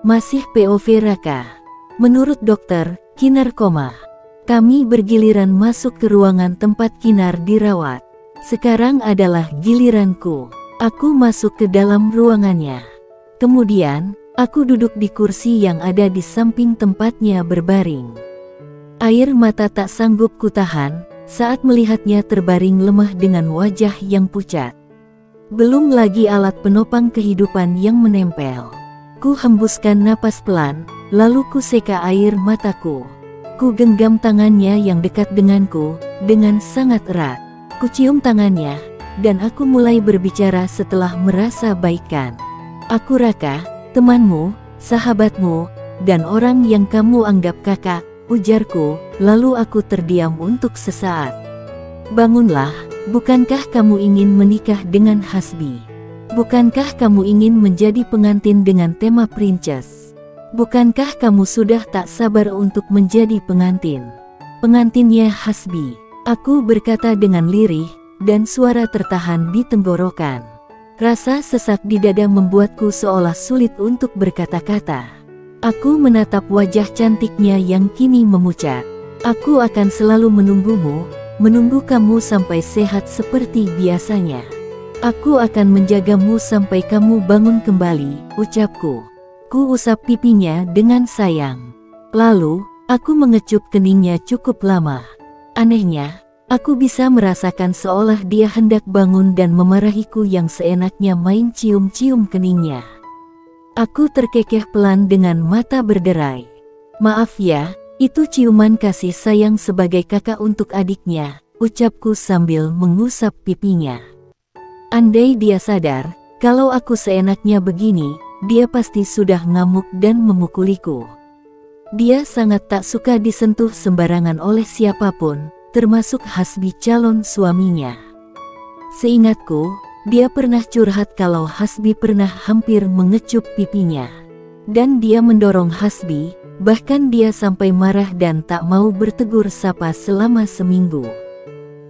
Masih POV Raka. Menurut dokter, Kinar koma. Kami bergiliran masuk ke ruangan tempat Kinar dirawat. Sekarang adalah giliranku. Aku masuk ke dalam ruangannya. Kemudian, aku duduk di kursi yang ada di samping tempatnya berbaring. Air mata tak sanggup kutahan saat melihatnya terbaring lemah dengan wajah yang pucat. Belum lagi alat penopang kehidupan yang menempel. Ku hembuskan napas pelan, lalu ku seka air mataku. Ku genggam tangannya yang dekat denganku, dengan sangat erat. Ku cium tangannya, dan aku mulai berbicara setelah merasa baikan. Aku Raka, temanmu, sahabatmu, dan orang yang kamu anggap kakak, ujarku, lalu aku terdiam untuk sesaat. Bangunlah, bukankah kamu ingin menikah dengan Hasbi? Bukankah kamu ingin menjadi pengantin dengan tema princess? Bukankah kamu sudah tak sabar untuk menjadi pengantin? Pengantinnya Hasbi. Aku berkata dengan lirih, dan suara tertahan di tenggorokan. Rasa sesak di dada membuatku seolah sulit untuk berkata-kata. Aku menatap wajah cantiknya yang kini memucat. Aku akan selalu menunggumu, menunggu kamu sampai sehat seperti biasanya. Aku akan menjagamu sampai kamu bangun kembali, ucapku. Ku usap pipinya dengan sayang. Lalu, aku mengecup keningnya cukup lama. Anehnya, aku bisa merasakan seolah dia hendak bangun dan memarahiku yang seenaknya main cium-cium keningnya. Aku terkekeh pelan dengan mata berderai. Maaf ya, itu ciuman kasih sayang sebagai kakak untuk adiknya, ucapku sambil mengusap pipinya. Andai dia sadar, kalau aku seenaknya begini, dia pasti sudah ngamuk dan memukuliku. Dia sangat tak suka disentuh sembarangan oleh siapapun, termasuk Hasbi calon suaminya. Seingatku, dia pernah curhat kalau Hasbi pernah hampir mengecup pipinya. Dan dia mendorong Hasbi, bahkan dia sampai marah dan tak mau bertegur sapa selama seminggu.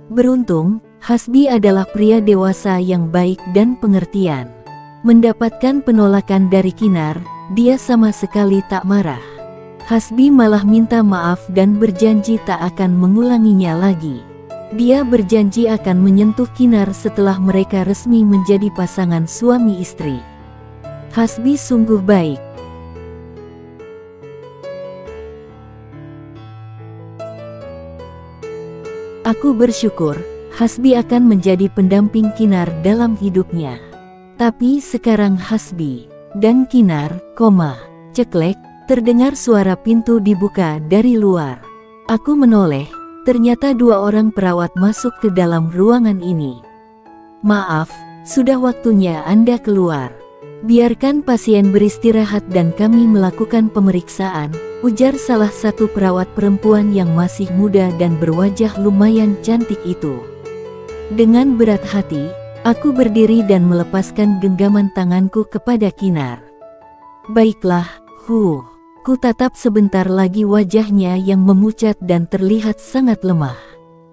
Beruntung, Hasbi adalah pria dewasa yang baik dan pengertian. Mendapatkan penolakan dari Kinar, dia sama sekali tak marah. Hasbi malah minta maaf dan berjanji tak akan mengulanginya lagi. Dia berjanji akan menyentuh Kinar setelah mereka resmi menjadi pasangan suami istri. Hasbi sungguh baik. Aku bersyukur, Hasbi akan menjadi pendamping Kinar dalam hidupnya. Tapi sekarang Hasbi dan Kinar, ceklek. Terdengar suara pintu dibuka dari luar. Aku menoleh, ternyata dua orang perawat masuk ke dalam ruangan ini. Maaf, sudah waktunya Anda keluar. Biarkan pasien beristirahat dan kami melakukan pemeriksaan, ujar salah satu perawat perempuan yang masih muda dan berwajah lumayan cantik itu. Dengan berat hati, aku berdiri dan melepaskan genggaman tanganku kepada Kinar. Baiklah, Ku tatap sebentar lagi wajahnya yang memucat dan terlihat sangat lemah.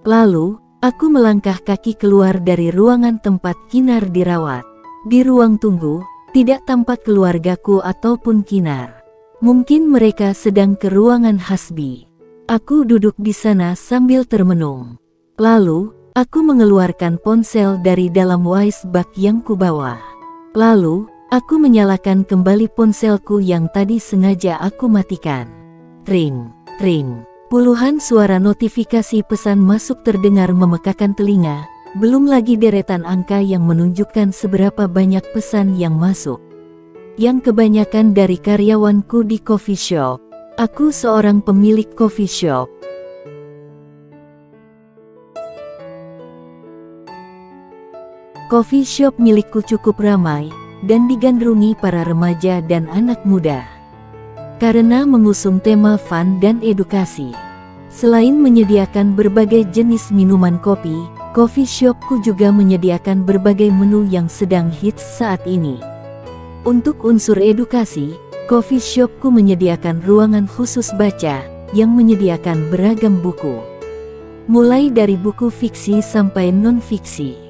Lalu, aku melangkah kaki keluar dari ruangan tempat Kinar dirawat. Di ruang tunggu, tidak tampak keluargaku ataupun Kinar. Mungkin mereka sedang ke ruangan Hasbi. Aku duduk di sana sambil termenung. Lalu, aku mengeluarkan ponsel dari dalam waistbag yang kubawa. Lalu, aku menyalakan kembali ponselku yang tadi sengaja aku matikan. Ring, ring. Puluhan suara notifikasi pesan masuk terdengar memekakan telinga, belum lagi deretan angka yang menunjukkan seberapa banyak pesan yang masuk. Yang kebanyakan dari karyawanku di coffee shop. Aku seorang pemilik coffee shop. Coffee shop milikku cukup ramai dan digandrungi para remaja dan anak muda. Karena mengusung tema fun dan edukasi. Selain menyediakan berbagai jenis minuman kopi, coffee shopku juga menyediakan berbagai menu yang sedang hits saat ini. Untuk unsur edukasi, coffee shopku menyediakan ruangan khusus baca, yang menyediakan beragam buku. Mulai dari buku fiksi sampai non-fiksi.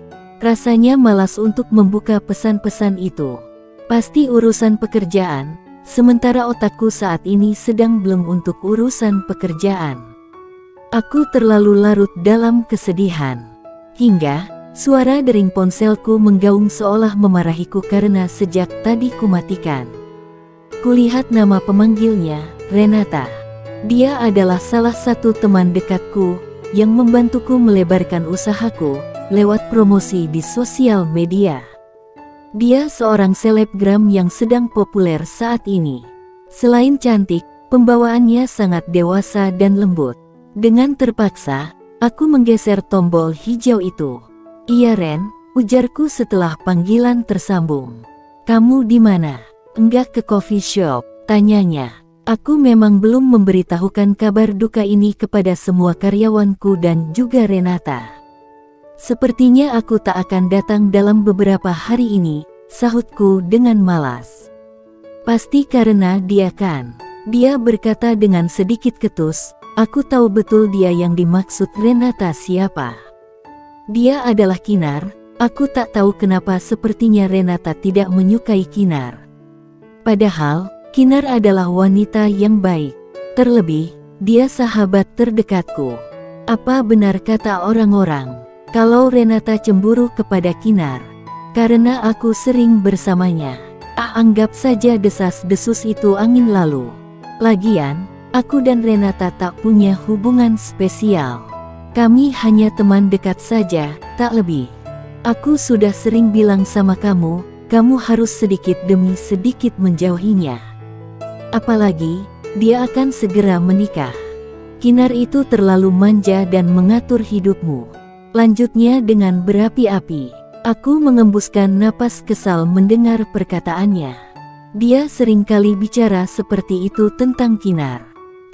Rasanya malas untuk membuka pesan-pesan itu. Pasti urusan pekerjaan, sementara otakku saat ini sedang belum untuk urusan pekerjaan. Aku terlalu larut dalam kesedihan. Hingga, suara dering ponselku menggaung seolah memarahiku karena sejak tadi kumatikan. Kulihat nama pemanggilnya, Renata. Dia adalah salah satu teman dekatku, yang membantuku melebarkan usahaku, lewat promosi di sosial media. Dia seorang selebgram yang sedang populer saat ini. Selain cantik, pembawaannya sangat dewasa dan lembut. Dengan terpaksa, aku menggeser tombol hijau itu. "Iya Ren," ujarku setelah panggilan tersambung. "Kamu di mana?" "Enggak ke coffee shop," tanyanya. Aku memang belum memberitahukan kabar duka ini kepada semua karyawanku dan juga Renata. "Sepertinya aku tak akan datang dalam beberapa hari ini," sahutku dengan malas. "Pasti karena dia kan?" Dia berkata dengan sedikit ketus. Aku tahu betul dia yang dimaksud. Renata siapa? Dia adalah Kinar. Aku tak tahu kenapa sepertinya Renata tidak menyukai Kinar. Padahal, Kinar adalah wanita yang baik. Terlebih, dia sahabat terdekatku. Apa benar kata orang-orang, kalau Renata cemburu kepada Kinar? Karena aku sering bersamanya. Anggap saja desas-desus itu angin lalu. Lagian, aku dan Renata tak punya hubungan spesial. Kami hanya teman dekat saja, tak lebih. Aku sudah sering bilang sama kamu, kamu harus sedikit demi sedikit menjauhinya. Apalagi, dia akan segera menikah. Kinar itu terlalu manja dan mengatur hidupmu. Lanjutnya dengan berapi-api. Aku mengembuskan napas kesal mendengar perkataannya. Dia seringkali bicara seperti itu tentang Kinar.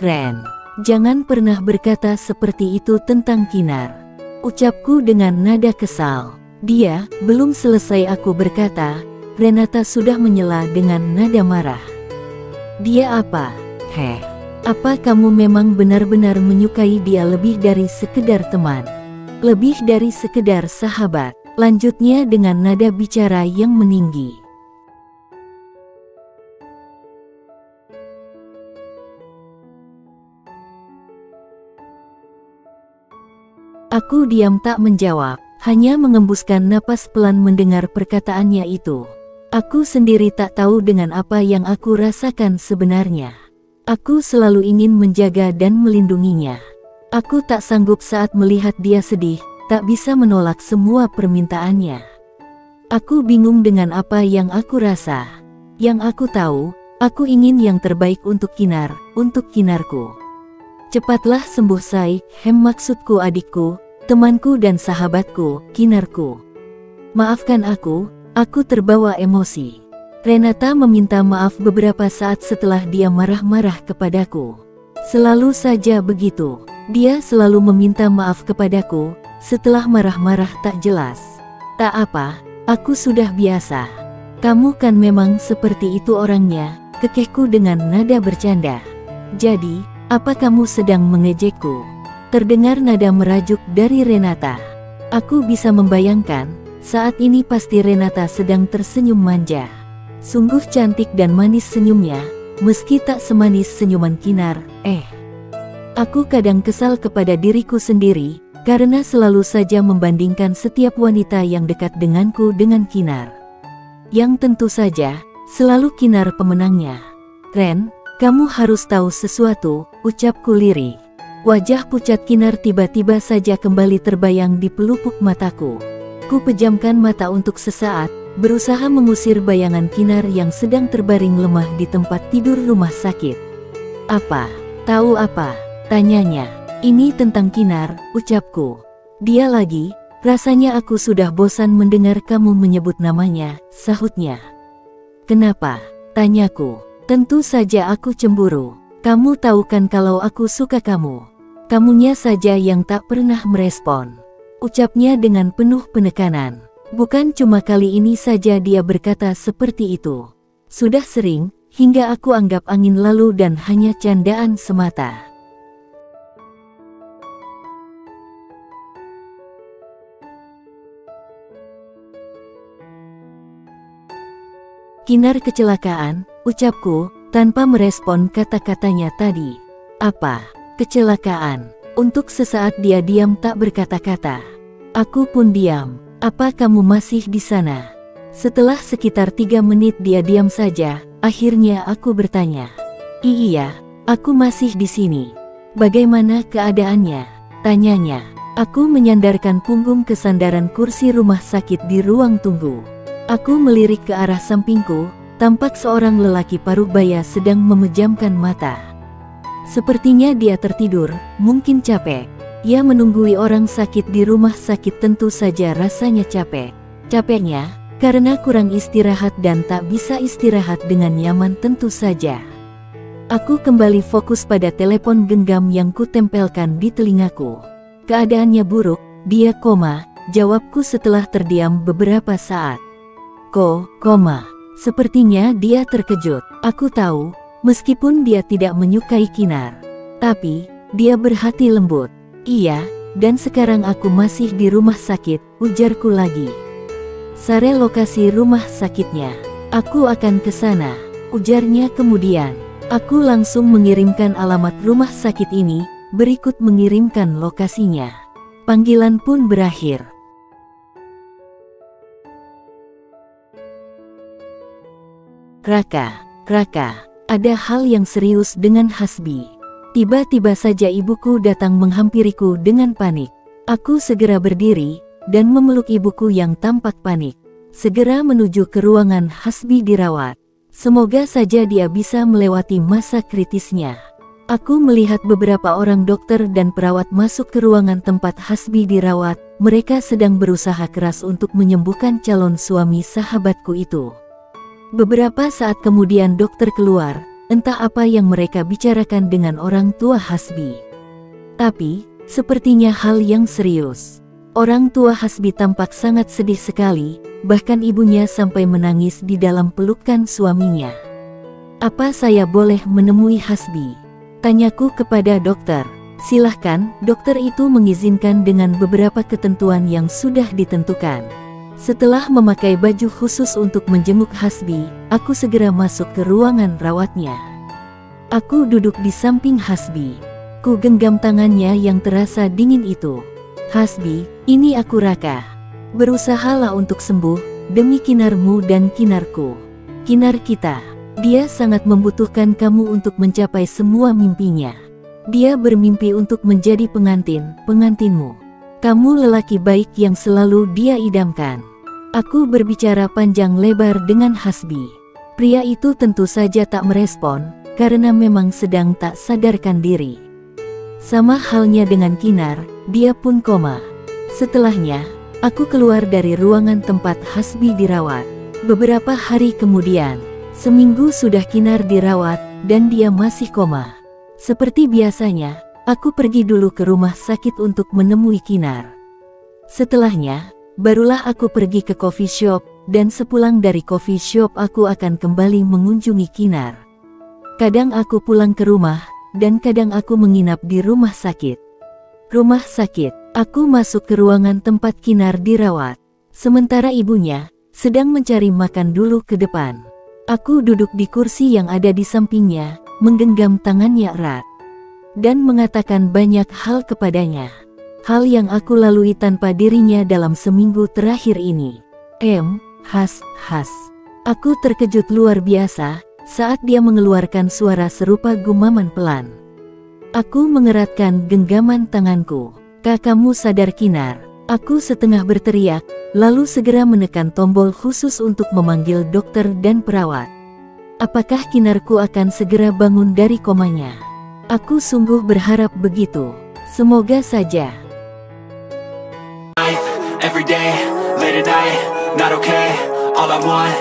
"Ren, jangan pernah berkata seperti itu tentang Kinar," ucapku dengan nada kesal. Dia, belum selesai aku berkata, Renata sudah menyela dengan nada marah. "Dia apa? Apa kamu memang benar-benar menyukai dia lebih dari sekedar teman? Lebih dari sekedar sahabat?" Lanjutnya dengan nada bicara yang meninggi. Aku diam tak menjawab, hanya mengembuskan napas pelan mendengar perkataannya itu. Aku sendiri tak tahu dengan apa yang aku rasakan sebenarnya. Aku selalu ingin menjaga dan melindunginya. Aku tak sanggup saat melihat dia sedih, tak bisa menolak semua permintaannya. Aku bingung dengan apa yang aku rasa. Yang aku tahu, aku ingin yang terbaik untuk Kinar, untuk Kinarku. "Cepatlah sembuh say, maksudku adikku, temanku dan sahabatku, Kinarku. Maafkan aku terbawa emosi." Renata meminta maaf beberapa saat setelah dia marah-marah kepadaku. Selalu saja begitu. Dia selalu meminta maaf kepadaku, setelah marah-marah tak jelas. "Tak apa, aku sudah biasa. Kamu kan memang seperti itu orangnya," kekehku dengan nada bercanda. "Jadi, apa kamu sedang mengejekku?" Terdengar nada merajuk dari Renata. Aku bisa membayangkan, saat ini pasti Renata sedang tersenyum manja. Sungguh cantik dan manis senyumnya, meski tak semanis senyuman Kinar. Aku kadang kesal kepada diriku sendiri, karena selalu saja membandingkan setiap wanita yang dekat denganku dengan Kinar. Yang tentu saja, selalu Kinar pemenangnya. "Ren, kamu harus tahu sesuatu," ucapku lirih. Wajah pucat Kinar tiba-tiba saja kembali terbayang di pelupuk mataku. Ku pejamkan mata untuk sesaat, berusaha mengusir bayangan Kinar yang sedang terbaring lemah di tempat tidur rumah sakit. "Apa? Tahu apa?" tanyanya. "Ini tentang Kinar," ucapku. "Dia lagi, rasanya aku sudah bosan mendengar kamu menyebut namanya," sahutnya. "Kenapa?" tanyaku. "Tentu saja aku cemburu. Kamu tahu kan kalau aku suka kamu. Kamunya saja yang tak pernah merespon," ucapnya dengan penuh penekanan. Bukan cuma kali ini saja dia berkata seperti itu. Sudah sering, hingga aku anggap angin lalu dan hanya candaan semata. "Kinar kecelakaan," ucapku, tanpa merespon kata-katanya tadi. Apa? Kecelakaan? Untuk sesaat dia diam tak berkata-kata. Aku pun diam. Apa kamu masih di sana? Setelah sekitar 3 menit dia diam saja, akhirnya aku bertanya. Iya, aku masih di sini. Bagaimana keadaannya? Tanyanya. Aku menyandarkan punggung ke sandaran kursi rumah sakit di ruang tunggu. Aku melirik ke arah sampingku, tampak seorang lelaki parubaya sedang memejamkan mata. Sepertinya dia tertidur, mungkin capek. Ia menunggui orang sakit di rumah sakit, tentu saja rasanya capek. Capeknya, karena kurang istirahat dan tak bisa istirahat dengan nyaman tentu saja. Aku kembali fokus pada telepon genggam yang kutempelkan di telingaku. Keadaannya buruk, dia koma, jawabku setelah terdiam beberapa saat. Koma. Sepertinya dia terkejut. Aku tahu, meskipun dia tidak menyukai Kinar. Tapi, dia berhati lembut. Iya, dan sekarang aku masih di rumah sakit, ujarku lagi. Sare lokasi rumah sakitnya. Aku akan ke sana, ujarnya kemudian. Aku langsung mengirimkan alamat rumah sakit ini, berikut mengirimkan lokasinya. Panggilan pun berakhir. Raka, ada hal yang serius dengan Hasbi. Tiba-tiba saja ibuku datang menghampiriku dengan panik. Aku segera berdiri, dan memeluk ibuku yang tampak panik. Segera menuju ke ruangan Hasbi dirawat. Semoga saja dia bisa melewati masa kritisnya. Aku melihat beberapa orang dokter dan perawat masuk ke ruangan tempat Hasbi dirawat. Mereka sedang berusaha keras untuk menyembuhkan calon suami sahabatku itu. Beberapa saat kemudian dokter keluar. Entah apa yang mereka bicarakan dengan orang tua Hasbi. Tapi, sepertinya hal yang serius. Orang tua Hasbi tampak sangat sedih sekali, bahkan ibunya sampai menangis di dalam pelukan suaminya. Apa saya boleh menemui Hasbi? Tanyaku kepada dokter. Silahkan, dokter itu mengizinkan dengan beberapa ketentuan yang sudah ditentukan. Setelah memakai baju khusus untuk menjenguk Hasbi, aku segera masuk ke ruangan rawatnya. Aku duduk di samping Hasbi. Ku genggam tangannya yang terasa dingin itu. Hasbi, ini aku Raka. Berusahalah untuk sembuh, demi Kinarmu dan Kinarku. Kinar kita. Dia sangat membutuhkan kamu untuk mencapai semua mimpinya. Dia bermimpi untuk menjadi pengantinmu. Kamu lelaki baik yang selalu dia idamkan. Aku berbicara panjang lebar dengan Hasbi. Pria itu tentu saja tak merespon, karena memang sedang tak sadarkan diri. Sama halnya dengan Kinar, dia pun koma. Setelahnya, aku keluar dari ruangan tempat Hasbi dirawat. Beberapa hari kemudian, seminggu sudah Kinar dirawat, dan dia masih koma. Seperti biasanya, aku pergi dulu ke rumah sakit untuk menemui Kinar. Setelahnya, barulah aku pergi ke coffee shop, dan sepulang dari coffee shop aku akan kembali mengunjungi Kinar. Kadang aku pulang ke rumah, dan kadang aku menginap di rumah sakit. Rumah sakit, aku masuk ke ruangan tempat Kinar dirawat. Sementara ibunya sedang mencari makan dulu ke depan. Aku duduk di kursi yang ada di sampingnya, menggenggam tangannya erat, dan mengatakan banyak hal kepadanya. Hal yang aku lalui tanpa dirinya dalam seminggu terakhir ini. Has. Aku terkejut luar biasa saat dia mengeluarkan suara serupa gumaman pelan. Aku mengeratkan genggaman tanganku. Kamu sadar Kinar? Aku setengah berteriak, lalu segera menekan tombol khusus untuk memanggil dokter dan perawat. Apakah Kinarku akan segera bangun dari komanya? Aku sungguh berharap begitu. Semoga saja. Every day, late at night, not okay. All I want